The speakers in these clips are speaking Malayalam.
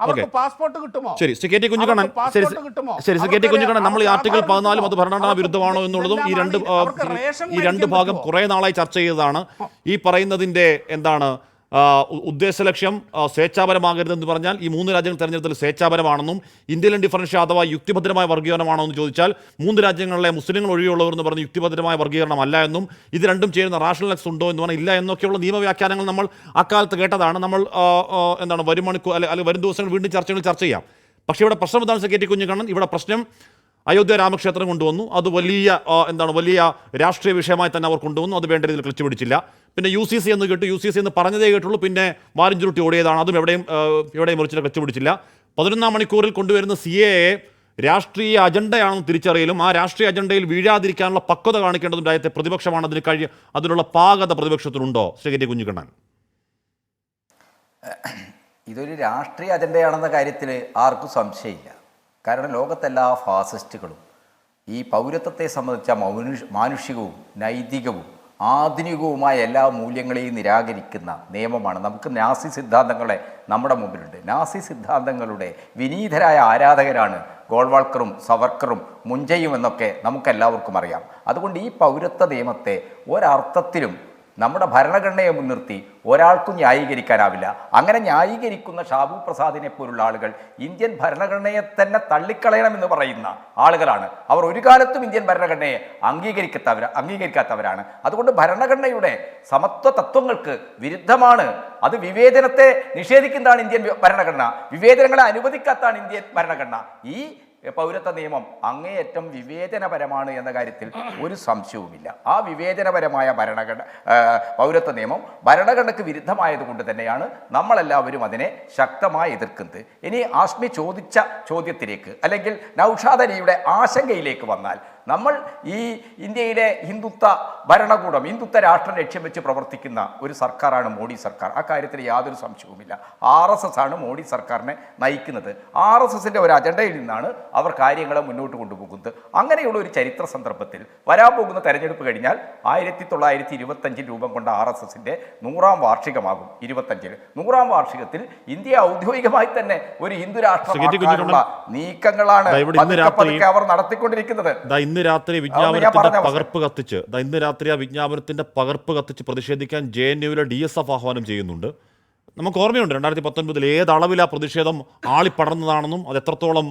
അവർക്ക് പാസ്പോർട്ട് കിട്ടുമോ? ശരി, ശ്രീ കെ ടി കുഞ്ഞിക്കണ്ണൻ, ശരി ശ്രീ കെ ടി കുഞ്ഞിക്കണ്ണൻ, നമ്മൾ ഈ ആർട്ടിക്കിൾ 14 അത് ഭരണഘടനാ വിരുദ്ധമാണോ എന്നുള്ളതും ഈ രണ്ട് ഭാഗം കുറെ നാളായി ചർച്ച ചെയ്തതാണ്. ഈ പറയുന്നതിന്റെ എന്താണ് ഉദ്ദേശ ലക്ഷ്യം? സ്വേച്ഛാപരമാകരുതെന്ന് പറഞ്ഞാൽ ഈ മൂന്ന് രാജ്യങ്ങൾ തെരഞ്ഞെടുത്തൽ സ്വേച്ഛാപരമാണെന്നും ഇന്ത്യൻ ഡിഫറൻഷ്യ അഥവാ യുക്തിഭദ്രമായ വർഗീകരണമാണോ എന്ന് ചോദിച്ചാൽ മൂന്ന് രാജ്യങ്ങളിലെ മുസ്ലിങ്ങൾ ഒഴികെയുള്ളവർ എന്ന് പറഞ്ഞ് യുക്തിഭദ്രമായ വർഗീകരണമല്ല എന്നും ഇത് രണ്ടും ചേരുന്ന റാഷണൽനെസ് ഉണ്ടോ എന്ന് പറഞ്ഞാൽ ഇല്ല എന്നൊക്കെയുള്ള നിയമവ്യാഖ്യാനങ്ങൾ നമ്മൾ അക്കാലത്ത് കേട്ടതാണ്. നമ്മൾ എന്താണ് വരും മണിക്കൂർ അല്ലെങ്കിൽ വരും ദിവസങ്ങൾ വീണ്ടും ചർച്ച ചെയ്യാം. പക്ഷേ ഇവിടെ പ്രശ്നം എന്താണ് ശ്രീ കെ ടി കുഞ്ഞിക്കണ്ണൻ? ഇവിടെ പ്രശ്നം അയോധ്യ രാമക്ഷേത്രം കൊണ്ടുവന്നു. അത് വലിയ രാഷ്ട്രീയ വിഷയമായി തന്നെ അവർ കൊണ്ടുവന്നു. അത് വേണ്ട രീതിയിൽ ക്ലച്ച് പിടിച്ചില്ല. പിന്നെ UCC എന്ന് കേട്ടു. UCC എന്ന് പറഞ്ഞതേ കേട്ടുള്ളൂ. പിന്നെ വാരും ചുരുട്ടി ഓടിയതാണ്. അതും എവിടെയും മുറിച്ചിട്ട് ക്ലച്ച് പിടിച്ചില്ല. 11-ാം മണിക്കൂറിൽ കൊണ്ടുവരുന്ന CAA രാഷ്ട്രീയ അജണ്ടയാണെന്ന് തിരിച്ചറിയലും ആ രാഷ്ട്രീയ അജണ്ടയിൽ വീഴാതിരിക്കാനുള്ള പക്വത കാണിക്കേണ്ടതും രാജ്യത്തെ പ്രതിപക്ഷമാണ്. അതിനുള്ള പാകത പ്രതിപക്ഷത്തിനുണ്ടോ ശ്രീ കെ ടി കുഞ്ഞിക്കണ്ണൻ? ഇതൊരു രാഷ്ട്രീയ അജണ്ടയാണെന്ന കാര്യത്തിൽ ആർക്കും സംശയമില്ല. കാരണം ലോകത്തെല്ലാ ഫാസിസ്റ്റുകളും ഈ പൗരത്വത്തെ സംബന്ധിച്ച മാനുഷികവും നൈതികവും ആധുനികവുമായ എല്ലാ മൂല്യങ്ങളെയും നിരാകരിക്കുന്ന നിയമമാണ്. നമുക്ക് നാസി സിദ്ധാന്തങ്ങളെ നമ്മുടെ മുമ്പിലുണ്ട്. നാസി സിദ്ധാന്തങ്ങളുടെ വിനീതരായ ആരാധകരാണ് ഗോൾവാൾക്കറും സവർക്കറും മുഞ്ചയും എന്നൊക്കെ നമുക്കെല്ലാവർക്കും അറിയാം. അതുകൊണ്ട് ഈ പൗരത്വ നിയമത്തെ ഒരർത്ഥത്തിലും നമ്മുടെ ഭരണഘടനയെ മുൻനിർത്തി ഒരാൾക്കും ന്യായീകരിക്കാനാവില്ല. അങ്ങനെ ന്യായീകരിക്കുന്ന ഷാബു പ്രസാദിനെ പോലുള്ള ആളുകൾ ഇന്ത്യൻ ഭരണഘടനയെ തന്നെ തള്ളിക്കളയണമെന്ന് പറയുന്ന ആളുകളാണ്. അവർ ഒരു കാലത്തും ഇന്ത്യൻ ഭരണഘടനയെ അംഗീകരിക്കാത്തവരാണ്. അതുകൊണ്ട് ഭരണഘടനയുടെ സമത്വ തത്വങ്ങൾക്ക് വിരുദ്ധമാണ്. അത് വിവേചനത്തെ നിഷേധിക്കുന്നതാണ് ഇന്ത്യൻ ഭരണഘടന. വിവേചനങ്ങളെ അനുവദിക്കാത്തതാണ് ഇന്ത്യൻ ഭരണഘടന. ഈ പൗരത്വ നിയമം അങ്ങേയറ്റം വിവേചനപരമാണ് എന്ന കാര്യത്തിൽ ഒരു സംശയവുമില്ല. ആ വിവേചനപരമായ പൗരത്വ നിയമം ഭരണഘടനയ്ക്ക് വിരുദ്ധമായതുകൊണ്ട് തന്നെയാണ് നമ്മളെല്ലാവരും അതിനെ ശക്തമായി എതിർക്കുന്നത്. ഇനി ആഷ്മി ചോദിച്ച ചോദ്യത്തിലേക്ക് അല്ലെങ്കിൽ നൗഷാദ് അലിയുടെ ആശങ്കയിലേക്ക് വന്നാൽ, നമ്മൾ ഈ ഇന്ത്യയിലെ ഹിന്ദുത്വ ഭരണകൂടം, ഹിന്ദുത്വ രാഷ്ട്രം ലക്ഷ്യം വെച്ച് പ്രവർത്തിക്കുന്ന ഒരു സർക്കാരാണ് മോഡി സർക്കാർ. ആ കാര്യത്തിൽ യാതൊരു സംശയവുമില്ല. RSS ആണ് മോഡി സർക്കാരിനെ നയിക്കുന്നത്. RSSന്റെ ഒരു അജണ്ടയിൽ നിന്നാണ് അവർ കാര്യങ്ങളെ മുന്നോട്ട് കൊണ്ടുപോകുന്നത്. അങ്ങനെയുള്ള ഒരു ചരിത്ര സന്ദർഭത്തിൽ വരാൻ പോകുന്ന തെരഞ്ഞെടുപ്പ് കഴിഞ്ഞാൽ 1925 രൂപം കൊണ്ട RSSന്റെ 100-ാം വാർഷികമാകും. 100-ാം വാർഷികത്തിൽ ഇന്ത്യ ഔദ്യോഗികമായി തന്നെ ഒരു ഹിന്ദു രാഷ്ട്രമാക്കാനുള്ള നീക്കങ്ങളാണ് അവർ നടത്തിക്കൊണ്ടിരിക്കുന്നത്. ഇന്ന് രാത്രി ആ വിജ്ഞാപനത്തിന്റെ പകർപ്പ് കത്തിച്ച് പ്രതിഷേധിക്കാൻ JNUവിലെ DSF ആഹ്വാനം ചെയ്യുന്നുണ്ട്. നമുക്ക് ഓർമ്മയുണ്ട് 2019 ഏതളവിൽ ആ പ്രതിഷേധം ആളിപ്പടർന്നതാണെന്നും അത് എത്രത്തോളം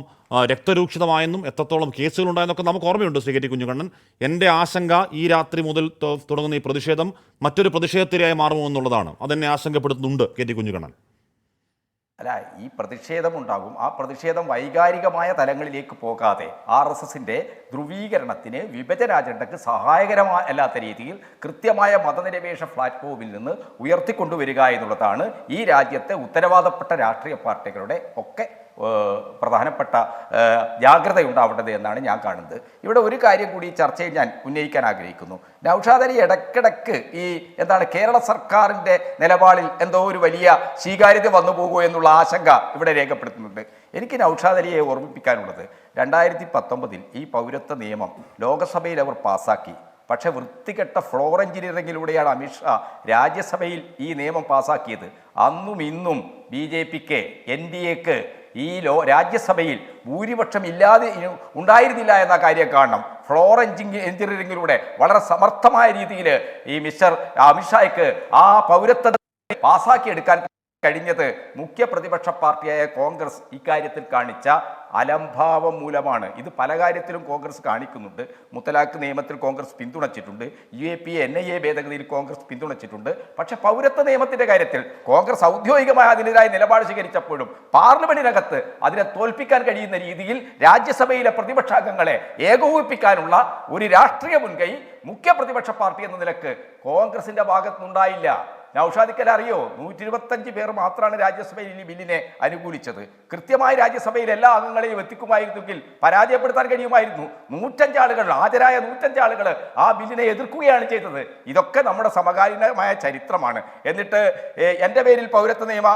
രക്തരൂക്ഷിതമായെന്നും എത്രത്തോളം കേസുകളുണ്ടായെന്നൊക്കെ നമുക്ക് ഓർമ്മയുണ്ട് ശ്രീ കെ ടി കുഞ്ഞിക്കണ്ണൻ. എൻ്റെ ആശങ്ക ഈ രാത്രി മുതൽ തുടങ്ങുന്ന ഈ പ്രതിഷേധം മറ്റൊരു പ്രതിഷേധത്തിനായി മാറുമോ എന്നുള്ളതാണ്. അതെന്നെ ആശങ്കപ്പെടുത്തുന്നുണ്ട് കെ ടി കുഞ്ഞിക്കണ്ണൻ. അല്ല, ഈ പ്രതിഷേധമുണ്ടാകും. ആ പ്രതിഷേധം വൈകാരികമായ തലങ്ങളിലേക്ക് പോകാതെ RSSന്റെ ധ്രുവീകരണത്തിന്, വിഭജന അജണ്ടയ്ക്ക് സഹായകരമല്ലാത്ത രീതിയിൽ കൃത്യമായ മതനിരപേക്ഷ പ്ലാറ്റ്ഫോമിൽ നിന്ന് ഉയർത്തിക്കൊണ്ടുവരിക എന്നുള്ളതാണ് ഈ രാജ്യത്തെ ഉത്തരവാദപ്പെട്ട രാഷ്ട്രീയ പാർട്ടികളുടെ ഒക്കെ പ്രധാനപ്പെട്ട ജാഗ്രതയുണ്ടാവേണ്ടത് എന്നാണ് ഞാൻ കാണുന്നത്. ഇവിടെ ഒരു കാര്യം കൂടി ചർച്ചയിൽ ഞാൻ ഉന്നയിക്കാൻ ആഗ്രഹിക്കുന്നു. നൗഷാദ് അലി ഇടയ്ക്കിടയ്ക്ക് കേരള സർക്കാരിൻ്റെ നിലപാടിൽ എന്തോ ഒരു വലിയ സ്വീകാര്യത വന്നു പോകുമോ എന്നുള്ള ആശങ്ക ഇവിടെ രേഖപ്പെടുത്തുന്നുണ്ട്. എനിക്ക് നൗഷാദ് അലിയെ ഓർമ്മിപ്പിക്കാനുള്ളത് 2019 ഈ പൗരത്വ നിയമം ലോകസഭയിൽ അവർ പാസ്സാക്കി. പക്ഷേ വൃത്തികെട്ട ഫ്ലോർ എഞ്ചിനീയറിംഗിലൂടെയാണ് അമിത്ഷാ രാജ്യസഭയിൽ ഈ നിയമം പാസ്സാക്കിയത്. അന്നും ഇന്നും BJPക്ക് NDAക്ക് ഈ രാജ്യസഭയിൽ ഭൂരിപക്ഷം ഉണ്ടായിരുന്നില്ല എന്ന കാര്യം കാണണം. ഫ്ലോർ എഞ്ചിനീയറിംഗിലൂടെ വളരെ സമർത്ഥമായ രീതിയിൽ ഈ മിസ്റ്റർ അമിത്ഷായ്ക്ക് ആ പൗരത്വ പാസ്സാക്കിയെടുക്കാൻ കഴിഞ്ഞത് മുഖ്യ പ്രതിപക്ഷ പാർട്ടിയായ കോൺഗ്രസ് ഇക്കാര്യത്തിൽ കാണിച്ച അലംഭാവം മൂലമാണ്. ഇത് പല കാര്യത്തിലും കോൺഗ്രസ് കാണിക്കുന്നുണ്ട്. മുത്തലാഖ് നിയമത്തിൽ കോൺഗ്രസ് പിന്തുണച്ചിട്ടുണ്ട്. UAPA NIA ഭേദഗതിയിൽ Congress പിന്തുണച്ചിട്ടുണ്ട്. പക്ഷെ പൗരത്വ നിയമത്തിന്റെ കാര്യത്തിൽ കോൺഗ്രസ് ഔദ്യോഗികമായി അതിനെതിരായ നിലപാട് സ്വീകരിച്ചപ്പോഴും പാർലമെന്റിനകത്ത് അതിനെ തോൽപ്പിക്കാൻ കഴിയുന്ന രീതിയിൽ രാജ്യസഭയിലെ പ്രതിപക്ഷാംഗങ്ങളെ ഏകോപിപ്പിക്കാനുള്ള ഒരു രാഷ്ട്രീയ മുൻകൈ മുഖ്യ പ്രതിപക്ഷ പാർട്ടി എന്ന നിലക്ക് കോൺഗ്രസിന്റെ ഭാഗത്തുനിന്നുണ്ടായില്ല. നൗഷാദിക്കൽ അറിയോ, 125 പേർ മാത്രമാണ് രാജ്യസഭയിൽ ഈ ബില്ലിനെ അനുകൂലിച്ചത്. കൃത്യമായി രാജ്യസഭയിൽ എല്ലാ അംഗങ്ങളെയും എത്തിക്കുമായിരുന്നെങ്കിൽ പരാജയപ്പെടുത്താൻ കഴിയുമായിരുന്നു. 105 ആളുകൾ, ഹാജരായ 105 ആളുകൾ ആ ബില്ലിനെ എതിർക്കുകയാണ് ചെയ്തത്. ഇതൊക്കെ നമ്മുടെ സമകാലീനമായ ചരിത്രമാണ്. എന്നിട്ട് എൻ്റെ പേരിൽ പൗരത്വ നിയമ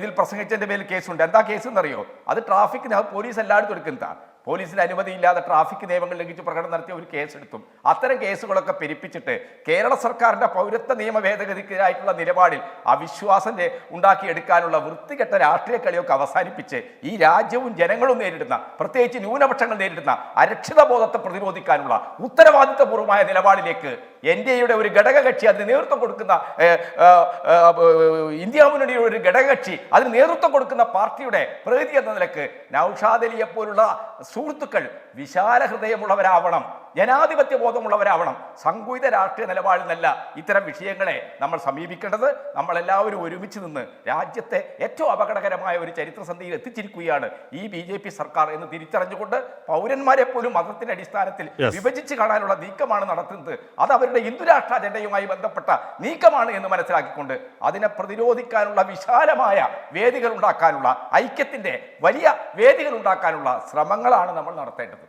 ഇതിൽ പ്രസംഗിച്ചതിൻ്റെ പേരിൽ കേസുണ്ട്. എന്താ കേസ് എന്നറിയോ? അത് ട്രാഫിക്കിന് പോലീസ് എല്ലായിടത്തും എടുക്കുന്നതാണ്. പോലീസിന് അനുമതിയില്ലാതെ ട്രാഫിക് നിയമങ്ങൾ ലംഘിച്ച് പ്രകടനം നടത്തിയ ഒരു കേസെടുത്തും അത്തരം കേസുകളൊക്കെ പെരുപ്പിച്ചിട്ട് കേരള സർക്കാരിന്റെ പൗരത്വ നിയമ ഭേദഗതിക്കെതിരായിട്ടുള്ള നിലപാടിൽ അവിശ്വാസം ഉണ്ടാക്കിയെടുക്കാനുള്ള വൃത്തികെട്ട രാഷ്ട്രീയ കളിയൊക്കെ അവസാനിപ്പിച്ച് ഈ രാജ്യവും ജനങ്ങളും നേരിടുന്ന, പ്രത്യേകിച്ച് ന്യൂനപക്ഷങ്ങൾ നേരിടുന്ന അരക്ഷിതബോധത്തെ പ്രതിരോധിക്കാനുള്ള ഉത്തരവാദിത്വപൂർവമായ നിലപാടിലേക്ക് എൻഡിഎയുടെ ഒരു ഘടകകക്ഷി, അതിന് നേതൃത്വം കൊടുക്കുന്ന ഇന്ത്യ മുന്നണിയുടെ ഒരു ഘടകകക്ഷി, അതിന് നേതൃത്വം കൊടുക്കുന്ന പാർട്ടിയുടെ പ്രതി എന്ന നിലക്ക് നൗഷാദ് അലിയെ പോലുള്ള സുഹൃത്തുക്കൾ വിശാല ഹൃദയമുള്ളവരാവണം, ജനാധിപത്യ ബോധമുള്ളവരാവണം. സങ്കുചിത രാഷ്ട്രീയ നിലപാടിൽ നിന്നല്ല ഇത്തരം വിഷയങ്ങളെ നമ്മൾ സമീപിക്കേണ്ടത്. നമ്മളെല്ലാവരും ഒരുമിച്ച് നിന്ന് രാജ്യത്തെ ഏറ്റവും അപകടകരമായ ഒരു ചരിത്രസന്ധിയിൽ എത്തിച്ചിരിക്കുകയാണ് ഈ BJP സർക്കാർ എന്ന് തിരിച്ചറിഞ്ഞുകൊണ്ട് പൗരന്മാരെ പോലും മതത്തിന്റെ അടിസ്ഥാനത്തിൽ വിഭജിച്ച് കാണാനുള്ള നീക്കമാണ് നടത്തുന്നത്. അത് അവരുടെ ഹിന്ദുരാഷ്ട്ര അജണ്ടയുമായി ബന്ധപ്പെട്ട നീക്കമാണ് എന്ന് മനസ്സിലാക്കിക്കൊണ്ട് അതിനെ പ്രതിരോധിക്കാനുള്ള വിശാലമായ വേദികൾ ഉണ്ടാക്കാനുള്ള, ഐക്യത്തിന്റെ വലിയ വേദികൾ ഉണ്ടാക്കാനുള്ള ശ്രമങ്ങളാണ് നമ്മൾ നടത്തേണ്ടത്.